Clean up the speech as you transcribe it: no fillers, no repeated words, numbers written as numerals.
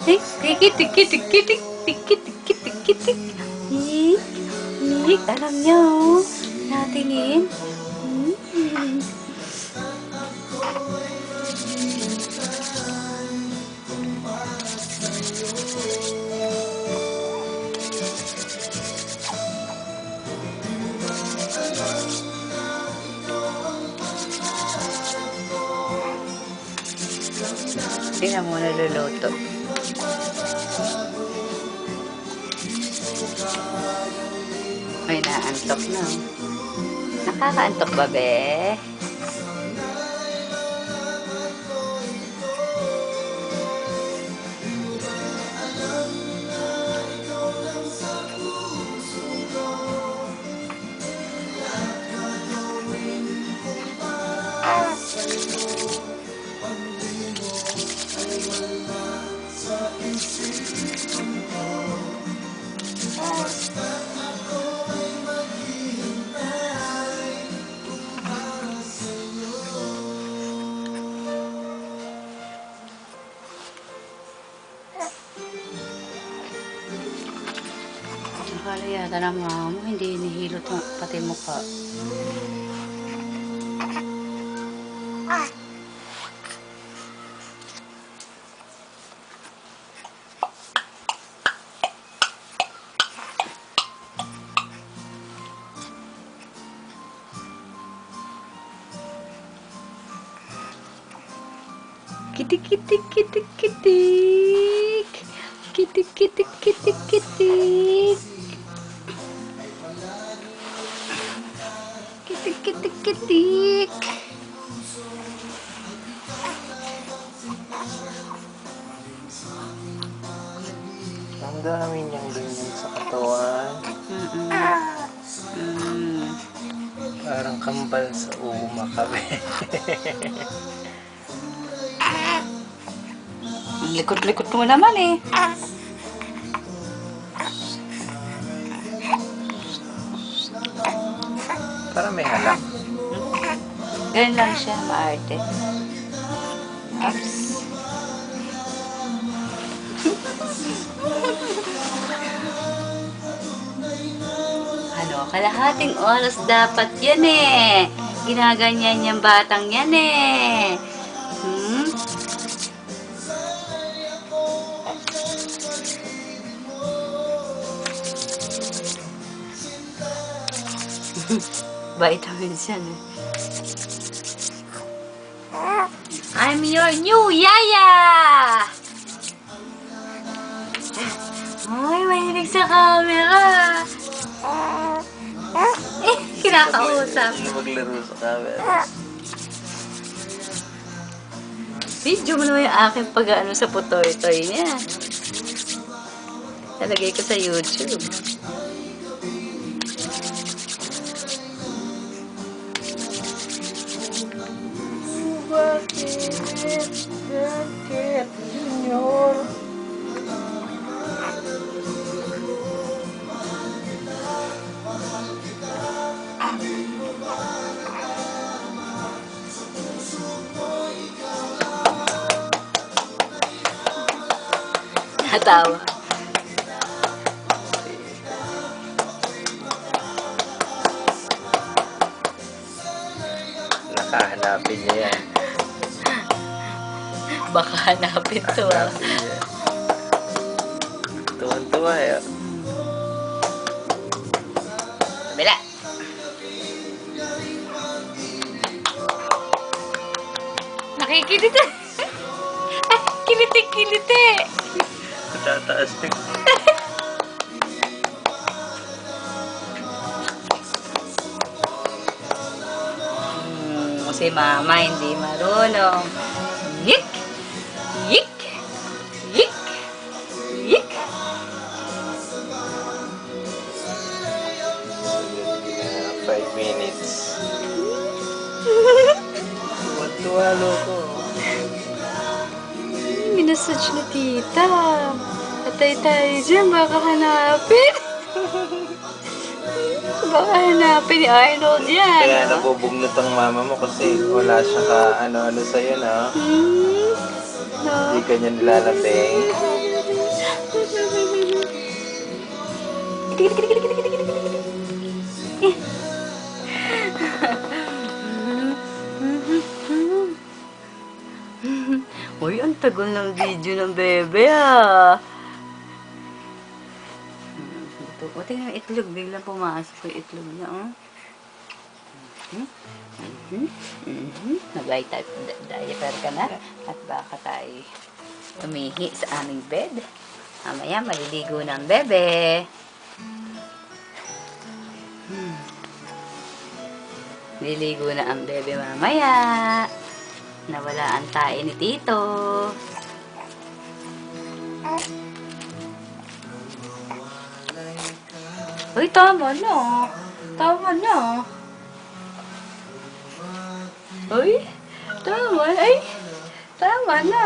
Tik, tiki, tiki, tiki, tik, tiki, tiki, tiki, tik. Tik, tik. Alam niyo, oh. Natingin. Tingnan mo, naluluto. Ay, naantok na. Nakakaantok ba, be? Akala yata ng mama mo, hindi hinihilot pati mukha. Kitik, kitik, kitik, kitik. Kitik, kitik, kitik, kitik. Kitik, kitik, kitik. Ang dami niyang ganyan sa katawan. Parang kambal sa umakabe. Ang likot-likot mo naman eh. Parang may halak. Ganyan lang siya, maarte. Ups. Ano, kalahating oras dapat yan eh. Ginaganyan yung batang yan eh. Vitamins yan eh. I'm your new yaya! Ay, mahilig sa camera. Kinakausap. Maglaro sa camera. Video mo naman yung aking pag-ano sa putoy-toy niya. Talagay ko sa YouTube. Bakit, Junior? Natawa. Nakahanapin niya yan. Baka hanapin to ah. Hanapin niya. Tuwan-tuwa eh. Kabila. Nakikiliti. Ay, kiliti-kiliti. Tataas niya. Si mama hindi marunong. Yik! Yik! Yik! Yik! 5 minutes. Tuwa-tuwa loko. Minasage na tita. Patay tayo dyan, baka hanapin. Baka hanapin ni Arnold yan. Kaya nabubugnot ang mama mo kasi wala siya ka ano-ano sa'yo na. No. Hindi ka niya nilalabing. Tiki, tiki, tiki, tiki, tiki, tiki, tiki. Uy, ang tagal ng video ng bebe ah. Ito, o tingnan yung itlog. Biglang pumasok yung itlog niya, oh. Nag-diaper ka na at baka tayo tumihi sa aming bed. Mamaya maliligo ng bebe. Liligo na ang bebe mamaya. Nawala ang tae ni Tito. Uy, tama na. Tama na. Uy, tama. Ay, tama na.